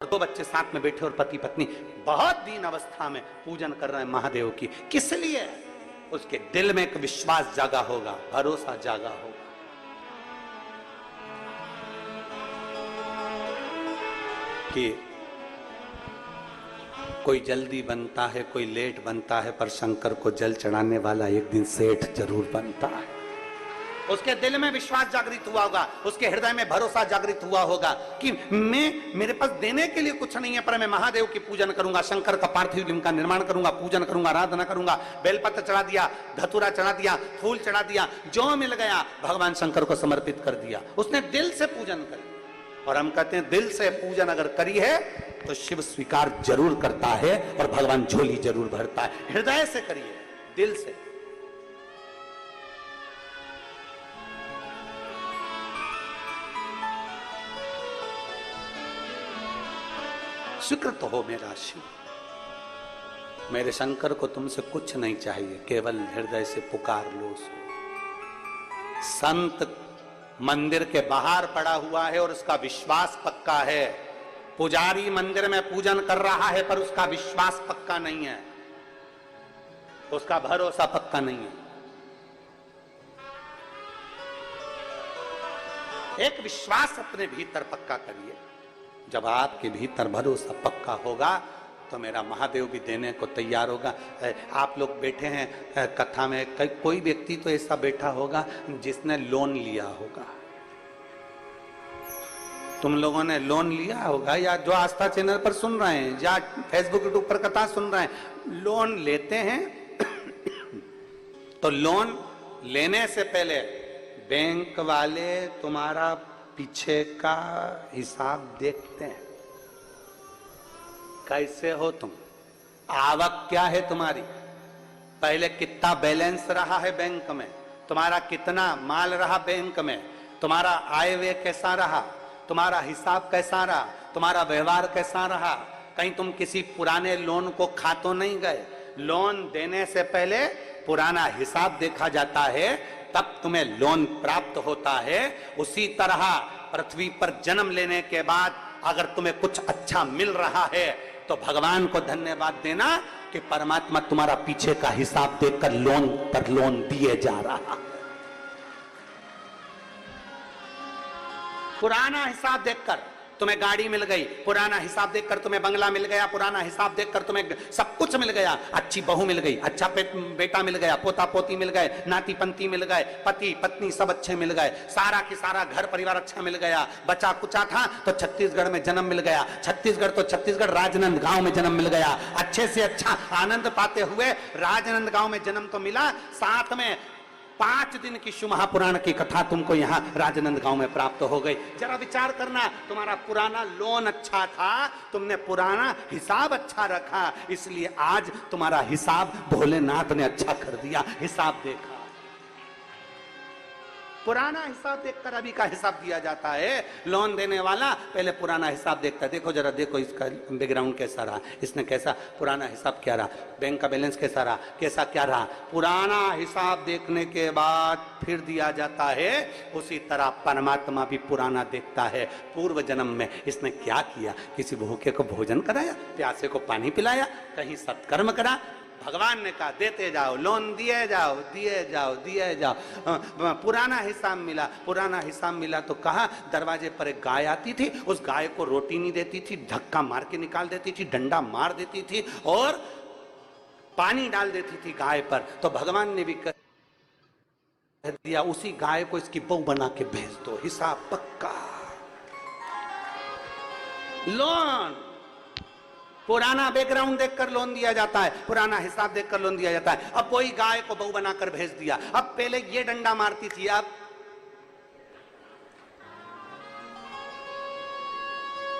दो बच्चे साथ में बैठे और पति पत्नी बहुत दीन अवस्था में पूजन कर रहे हैं महादेव की। किस लिए? उसके दिल में एक विश्वास जागा होगा, भरोसा जागा होगा कि कोई जल्दी बनता है, कोई लेट बनता है, पर शंकर को जल चढ़ाने वाला एक दिन सेठ जरूर बनता है। उसके दिल में विश्वास जागृत हुआ होगा, उसके हृदय में भरोसा जागृत हुआ होगा कि मेरे पास देने के लिए कुछ नहीं है, पर मैं महादेव की पूजन करूंगा, शंकर का पार्थिव लिंग का निर्माण करूंगा, पूजन करूंगा, आराधना करूंगा। बेलपत्र चढ़ा दिया, धतूरा चढ़ा दिया, फूल चढ़ा दिया, जो मिल गया भगवान शंकर को समर्पित कर दिया। उसने दिल से पूजन कर दिया। और हम कहते हैं दिल से पूजन अगर करी है तो शिव स्वीकार जरूर करता है और भगवान झोली जरूर भरता है। हृदय से करिए, दिल से। स्वीकृत हो मेरा शिव, मेरे शंकर को तुमसे कुछ नहीं चाहिए, केवल हृदय से पुकार लो। संत मंदिर के बाहर पड़ा हुआ है और उसका विश्वास पक्का है। पुजारी मंदिर में पूजन कर रहा है पर उसका विश्वास पक्का नहीं है, उसका भरोसा पक्का नहीं है। एक विश्वास अपने भीतर पक्का करिए। जब आपके भीतर भरोसा पक्का होगा तो मेरा महादेव भी देने को तैयार होगा। आप लोग बैठे हैं कथा में, कोई व्यक्ति तो ऐसा बैठा होगा जिसने लोन लिया होगा। तुम लोगों ने लोन लिया होगा, या जो आस्था चैनल पर सुन रहे हैं या फेसबुक यूट्यूब पर कथा सुन रहे हैं, लोन लेते हैं तो लोन लेने से पहले बैंक वाले तुम्हारा पीछे का हिसाब देखते हैं। कैसे हो तुम, आवक क्या है तुम्हारी, पहले कितना बैलेंस रहा है बैंक में, तुम्हारा कितना माल रहा बैंक में, तुम्हारा आय व्यय कैसा रहा, तुम्हारा हिसाब कैसा रहा, तुम्हारा व्यवहार कैसा रहा। कहीं तुम किसी पुराने लोन को खा तो नहीं गए। लोन देने से पहले पुराना हिसाब देखा जाता है, तब तुम्हें लोन प्राप्त होता है। उसी तरह पृथ्वी पर जन्म लेने के बाद अगर तुम्हें कुछ अच्छा मिल रहा है तो भगवान को धन्यवाद देना कि परमात्मा तुम्हारा पीछे का हिसाब देखकर लोन पर लोन दिए जा रहा। पुराना हिसाब देखकर तुम्हें गाड़ी मिल गई, पुराना हिसाब देखकर तुम्हें बंगला मिल गया, पुराना हिसाब देखकर तुम्हें सब कुछ मिल गया, अच्छी बहू मिल गई, अच्छा बेटा मिल गया, पोता पोती मिल गए, नाती पंती मिल गए, पति पत्नी सब अच्छे मिल गए, सारा की सारा घर परिवार अच्छा मिल गया। बचा कुचा था तो छत्तीसगढ़ में जन्म मिल गया, छत्तीसगढ़ राजनांदगांव में जन्म मिल गया। अच्छे से अच्छा आनंद पाते हुए राजनांदगांव में जन्म तो मिला, साथ में 5 दिन की शिव महापुराण की कथा तुमको यहाँ राजनांदगांव में प्राप्त हो गई। जरा विचार करना, तुम्हारा पुराना लोन अच्छा था, तुमने पुराना हिसाब अच्छा रखा, इसलिए आज तुम्हारा हिसाब भोलेनाथ ने अच्छा कर दिया। हिसाब देखा, पुराना हिसाब देखकर अभी का हिसाब दिया जाता है। लोन देने वाला पहले पुराना हिसाब देखता है। देखो जरा, देखो इसका बैकग्राउंड कैसा रहा, इसने कैसा पुराना हिसाब क्या रहा, बैंक का बैलेंस कैसा रहा, कैसा क्या रहा। पुराना हिसाब देखने के बाद फिर दिया जाता है। उसी तरह परमात्मा भी पुराना देखता है, पूर्व जन्म में इसने क्या किया। किसी भूखे को भोजन कराया, प्यासे को पानी पिलाया, कहीं सत्कर्म करा। भगवान ने कहा देते जाओ, लोन दिए जाओ, दिए जाओ, दिए जाओ। पुराना हिसाब मिला, पुराना हिसाब मिला तो कहा दरवाजे पर एक गाय आती थी, उस गाय को रोटी नहीं देती थी, धक्का मार के निकाल देती थी, डंडा मार देती थी और पानी डाल देती थी गाय पर। तो भगवान ने भी कह दिया उसी गाय को इसकी बहू बना के भेज दो, हिसाब पक्का। लोन पुराना बैकग्राउंड देखकर लोन दिया जाता है, पुराना हिसाब देखकर लोन दिया जाता है। अब कोई गाय को बहू बनाकर भेज दिया, अब पहले ये डंडा मारती थी, अब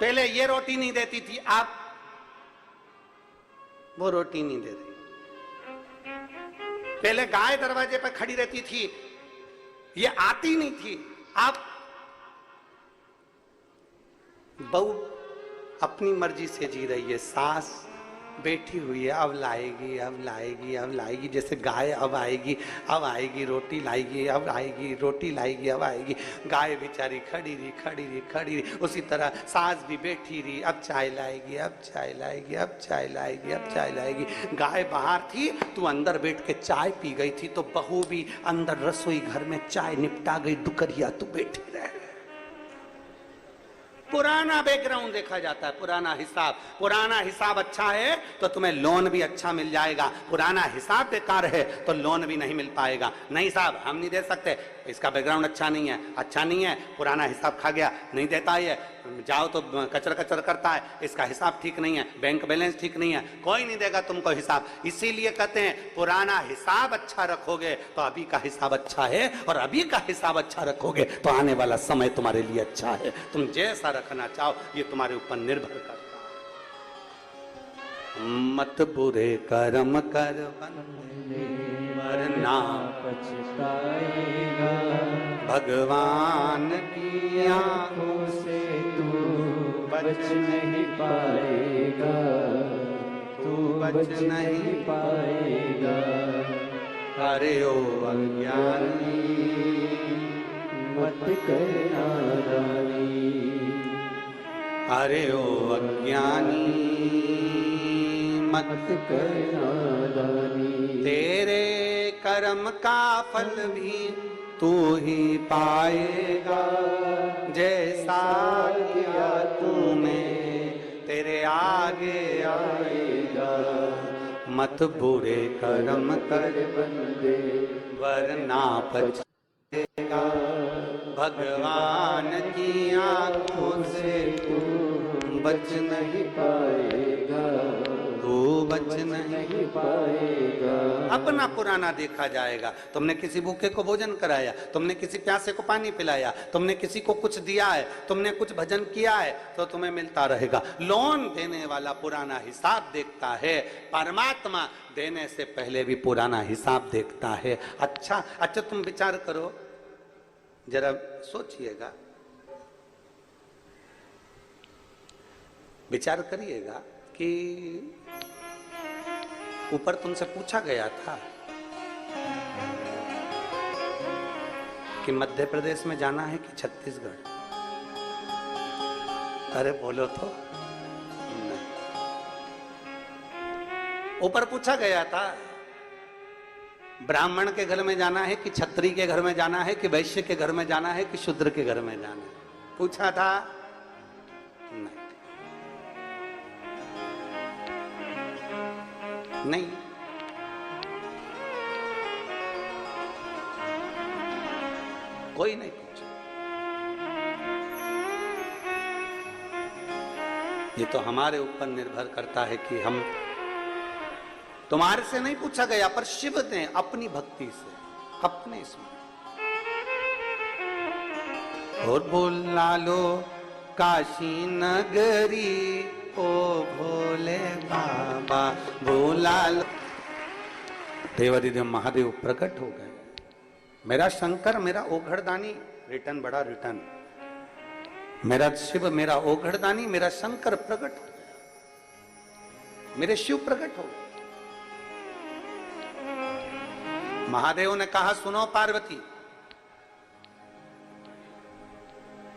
पहले ये रोटी नहीं देती थी, अब वो रोटी नहीं दे रही। पहले गाय दरवाजे पर खड़ी रहती थी, ये आती नहीं थी, अब बहू अपनी मर्जी से जी रही है। सास बैठी हुई है, अब लाएगी, अब लाएगी, अब लाएगी, जैसे गाय अब आएगी, अब आएगी रोटी लाएगी, अब आएगी रोटी लाएगी, अब आएगी। गाय बेचारी खड़ी रही, खड़ी रही, खड़ी रही। उसी तरह सास भी बैठी रही, अब चाय लाएगी, अब चाय लाएगी, अब चाय लाएगी, अब चाय लाएगी। गाय बाहर थी, तू अंदर बैठ के चाय पी गई थी, तो बहू भी अंदर रसोई घर में चाय निपटा गई, दुकरिया तू बैठी रह। पुराना बैकग्राउंड देखा जाता है, पुराना हिसाब अच्छा है तो तुम्हें लोन भी अच्छा मिल जाएगा। पुराना हिसाब बेकार है तो लोन भी नहीं मिल पाएगा। नहीं साहब हम नहीं दे सकते, इसका बैकग्राउंड अच्छा नहीं है, पुराना हिसाब खा गया, नहीं देता है, जाओ तो कचर कचर करता है, इसका हिसाब ठीक नहीं है, बैंक बैलेंस ठीक नहीं है, कोई नहीं देगा तुमको हिसाब। इसीलिए कहते हैं पुराना हिसाब अच्छा रखोगे तो अभी का हिसाब अच्छा है, और अभी का हिसाब अच्छा रखोगे तो आने वाला समय तुम्हारे लिए अच्छा है। तुम जैसा रखना चाहो ये तुम्हारे ऊपर निर्भर करता है। मत बुरे कर्म कर बंदे वरना पछताएगा, भगवान की आंखों से तू बच नहीं पाएगा, तू बच नहीं पाएगा। अरे ओ अज्ञानी मत कर नादानी, अरे ओ अज्ञानी मत कर नादानी। तेरे कर्म का फल भी तू ही पाएगा, जैसा किया तूने तेरे आगे आएगा। मत बुरे कर्म कर बंदे वरना पछताएगा, भगवान की आंखों से तू बच नहीं पाएगा, तू बच नहीं पाएगा। अपना पुराना देखा जाएगा। तुमने किसी भूखे को भोजन कराया, तुमने किसी प्यासे को पानी पिलाया, तुमने किसी को कुछ दिया है, तुमने कुछ भजन किया है, तो तुम्हें मिलता रहेगा। लोन देने वाला पुराना हिसाब देखता है, परमात्मा देने से पहले भी पुराना हिसाब देखता है। अच्छा तुम विचार करो, जरा सोचिएगा, विचार करिएगा कि ऊपर तुमसे पूछा गया था कि मध्य प्रदेश में जाना है कि छत्तीसगढ़। अरे बोलो तो नहीं। ऊपर पूछा गया था ब्राह्मण के घर में जाना है कि क्षत्रिय के घर में जाना है कि वैश्य के घर में जाना है कि शूद्र के घर में जाना है, पूछा था नहीं। कोई नहीं पूछा। ये तो हमारे ऊपर निर्भर करता है कि हम, तुम्हारे से नहीं पूछा गया, पर शिव ने अपनी भक्ति से, अपने इसमें और बोला लो काशी नगरी ओ भोले बाबा, बोला लो। देवादिदेव महादेव प्रकट हो गए। मेरा शंकर, मेरा ओघड़दानी, रिटर्न बड़ा रिटर्न, मेरा शिव, मेरा ओघड़दानी, मेरा शंकर प्रकट हो गया, मेरे शिव प्रकट हो गए। महादेव ने कहा सुनो पार्वती,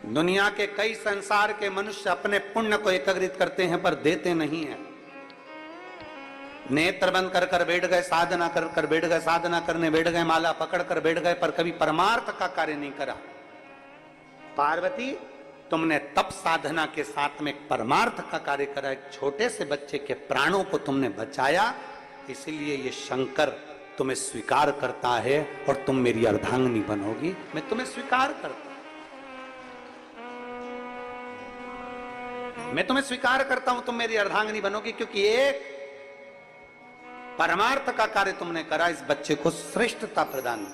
दुनिया के कई संसार के मनुष्य अपने पुण्य को एकत्रित करते हैं पर देते नहीं हैं। नेत्र बंद कर कर बैठ गए, साधना कर कर बैठ गए, साधना करने बैठ गए, माला पकड़ कर बैठ गए, पर कभी परमार्थ का कार्य नहीं करा। पार्वती तुमने तप साधना के साथ में एक परमार्थ का कार्य करा, एक छोटे से बच्चे के प्राणों को तुमने बचाया, इसलिए ये शंकर तुम्हें स्वीकार करता है और तुम मेरी अर्धांगिनी बनोगी। मैं तुम्हें स्वीकार करता, मैं तुम्हें स्वीकार करता हूं, तुम मेरी अर्धांगिनी बनोगी, क्योंकि एक परमार्थ का कार्य तुमने करा, इस बच्चे को श्रेष्ठता प्रदान।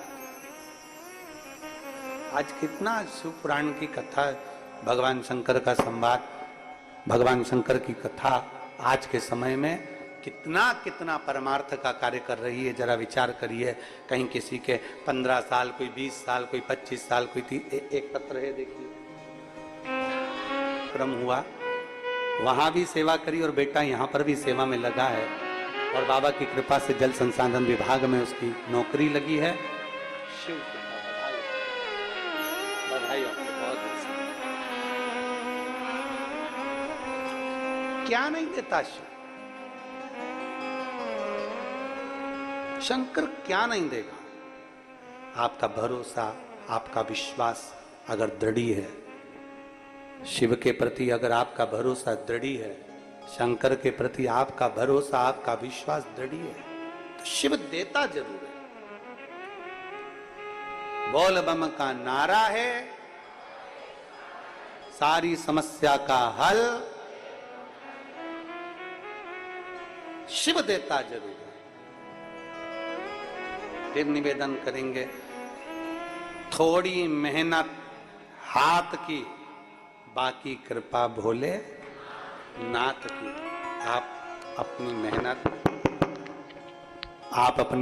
आज कितना शिव पुराण की कथा, भगवान शंकर का संवाद, भगवान शंकर की कथा आज के समय में कितना कितना परमार्थ का कार्य कर रही है। जरा विचार करिए, कहीं किसी के 15 साल, कोई 20 साल, कोई 25 साल, कोई एक पत्र है, देखिए क्रम हुआ, वहां भी सेवा करी और बेटा यहाँ पर भी सेवा में लगा है, और बाबा की कृपा से जल संसाधन विभाग में उसकी नौकरी लगी है। शिव कृपा, बधाई आपको, बहुत बहुत। क्या नहीं देता शिव? शंकर क्या नहीं देगा? आपका भरोसा, आपका विश्वास अगर दृढ़ है, शिव के प्रति अगर आपका भरोसा दृढ़ है, शंकर के प्रति आपका भरोसा, आपका विश्वास दृढ़ है, तो शिव देता जरूर है। बोल बम का नारा है, सारी समस्या का हल शिव देता जरूर है। फिर निवेदन करेंगे, थोड़ी मेहनत हाथ की, बाकी कृपा भोले नाथ की। आप अपनी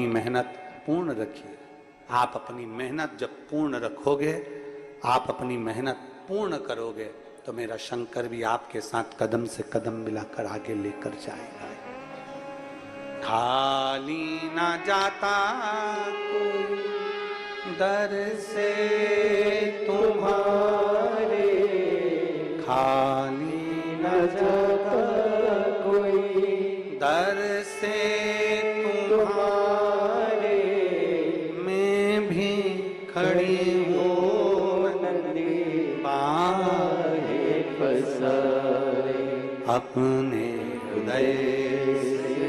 मेहनत पूर्ण रखिए। आप अपनी मेहनत जब पूर्ण रखोगे, आप अपनी मेहनत पूर्ण करोगे, तो मेरा शंकर भी आपके साथ कदम से कदम मिलाकर आगे लेकर जाएगा। खाली ना जाता कोई दर से तुम्हारे, खाली न जाता कोई दर से तुम्हारे, मैं भी खड़ी हूँ नंदी पाए पसारे, अपने हृदय से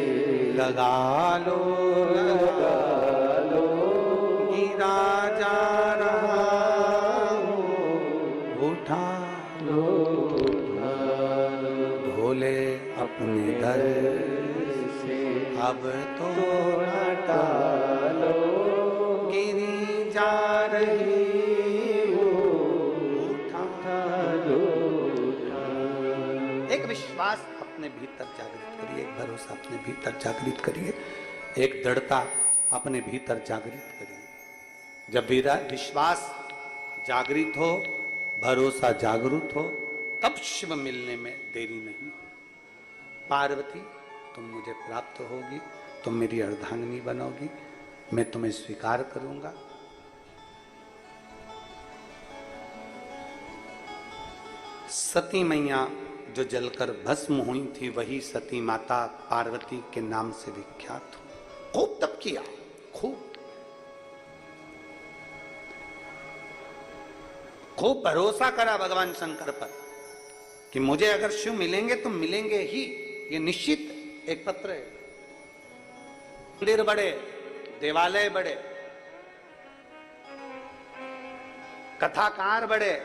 लगा लो, लगा लो, गिरा जा रहा हूँ, उठा लो, भोले अपने दर से अब तो हटा लो, गिरी जा रही हूँ, उठा लो। एक विश्वास अपने भीतर जागृत करिए, एक भरोसा अपने भीतर जागृत करिए, एक दृढ़ता अपने भीतर जागृत करिए। जब विश्वास जागृत हो, भरोसा जागृत हो, तब शिव मिलने में देरी नहीं। पार्वती, तुम मुझे प्राप्त होगी, तुम मेरी अर्धांगिनी बनोगी, मैं तुम्हें स्वीकार करूंगा। सती मैया जो जलकर भस्म हुई थी, वही सती माता पार्वती के नाम से विख्यात हो। खूब तप किया, खूब भरोसा करा भगवान शंकर पर कि मुझे अगर शिव मिलेंगे तो मिलेंगे ही, ये निश्चित। एक पत्र है, मंदिर बड़े, देवालय बड़े, कथाकार बड़े,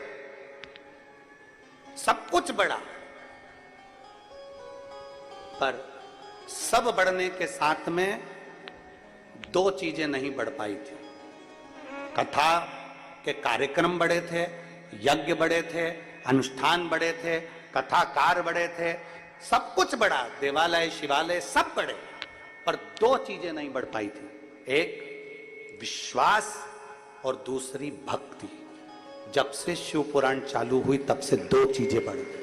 सब कुछ बड़ा, पर सब बढ़ने के साथ में दो चीजें नहीं बढ़ पाई थी। कथा के कार्यक्रम बड़े थे, यज्ञ बड़े थे, अनुष्ठान बड़े थे, कथाकार बड़े थे, सब कुछ बड़ा, देवालय शिवालय सब बड़े, पर दो चीजें नहीं बढ़ पाई थी। एक विश्वास और दूसरी भक्ति। जब से शिव पुराण चालू हुई तब से दो चीजें बढ़ गई।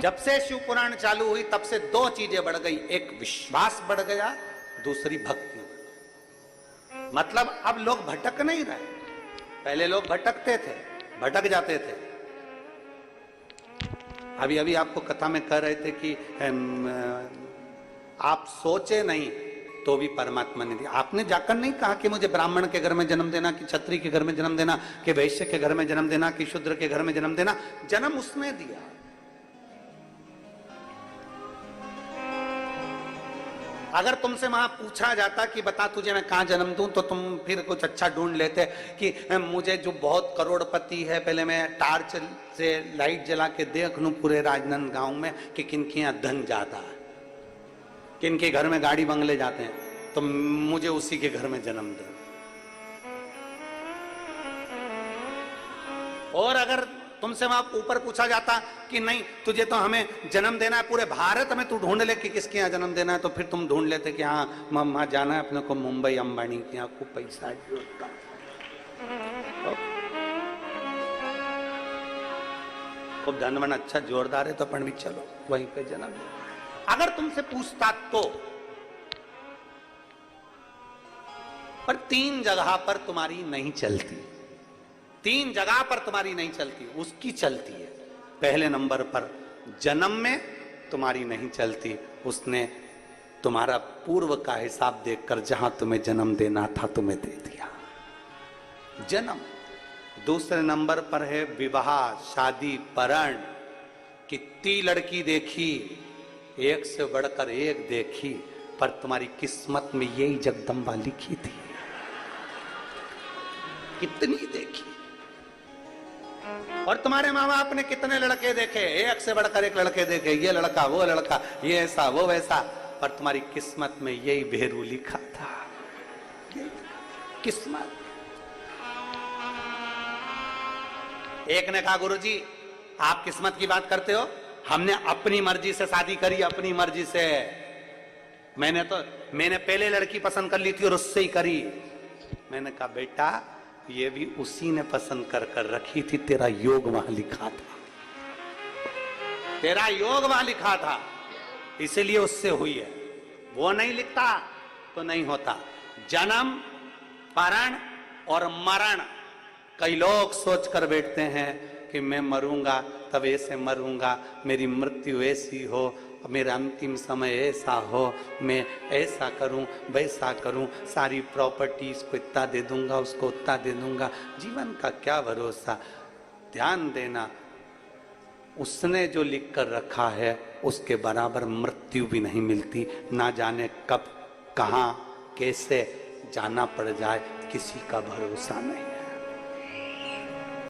जब से शिव पुराण चालू हुई तब से दो चीजें बढ़ गई, एक विश्वास बढ़ गया, दूसरी भक्ति। मतलब अब लोग भटक नहीं रहे। पहले लोग भटकते थे, भटक जाते थे। अभी अभी आपको कथा में कह रहे थे कि आप सोचे नहीं तो भी परमात्मा ने दिया। आपने जाकर नहीं कहा कि मुझे ब्राह्मण के घर में जन्म देना, कि क्षत्रिय के घर में जन्म देना, कि वैश्य के घर में जन्म देना, कि शूद्र के घर में जन्म देना। जन्म उसने दिया। अगर तुमसे वहां पूछा जाता कि बता तुझे मैं कहां जन्म दूं, तो तुम फिर कुछ अच्छा ढूंढ लेते कि मुझे जो बहुत करोड़पति है, पहले मैं टार्च से लाइट जला के देख लूं पूरे राजनांदगांव में कि किनके यहाँ धन ज्यादा है, किनके घर में गाड़ी बंगले जाते हैं, तो मुझे उसी के घर में जन्म दे। और अगर तुमसे वहां ऊपर पूछा जाता कि नहीं तुझे तो हमें जन्म देना है, पूरे भारत में तू ढूंढ ले कि किसके यहाँ जन्म देना है, तो फिर तुम ढूंढ लेते कि हाँ वहां जाना है अपने को, मुंबई अंबानी के यहाँ खूब पैसा है। खूब धनवन अच्छा जोरदार है तो अपन भी चलो वहीं पे जन्म लो। अगर तुमसे पूछता तो, पर 3 जगह पर तुम्हारी नहीं चलती, 3 जगह पर तुम्हारी नहीं चलती, उसकी चलती है। पहले नंबर पर जन्म में तुम्हारी नहीं चलती, उसने तुम्हारा पूर्व का हिसाब देखकर जहां तुम्हें जन्म देना था तुम्हें दे दिया, जन्म। दूसरे नंबर पर है विवाह, शादी, परण। कितनी लड़की देखी, एक से बढ़कर एक देखी, पर तुम्हारी किस्मत में यही जगदम्बा लिखी थी। कितनी देखी, और तुम्हारे माँ बाप ने कितने लड़के देखे, एक से बढ़कर एक लड़के देखे, ये लड़का वो लड़का, ये ऐसा वो वैसा, पर तुम्हारी किस्मत में यही भेरू लिखा था। किस्मत। एक ने कहा गुरुजी आप किस्मत की बात करते हो, हमने अपनी मर्जी से शादी करी, अपनी मर्जी से। मैंने पहले लड़की पसंद कर ली थी और उससे ही करी। मैंने कहा बेटा ये भी उसी ने पसंद कर कर रखी थी, तेरा योग वहां लिखा था, तेरा योग वहां लिखा था, इसीलिए उससे हुई है। वो नहीं लिखता तो नहीं होता। जन्म, परण और मरण। कई लोग सोच कर बैठते हैं कि मैं मरूंगा तब ऐसे मरूंगा, मेरी मृत्यु ऐसी हो, मेरा अंतिम समय ऐसा हो, मैं ऐसा करूं वैसा करूं, सारी प्रॉपर्टी इसको इतना दे दूंगा उसको उतना दे दूंगा। जीवन का क्या भरोसा। ध्यान देना, उसने जो लिख कर रखा है उसके बराबर मृत्यु भी नहीं मिलती। ना जाने कब कहाँ कैसे जाना पड़ जाए, किसी का भरोसा नहीं।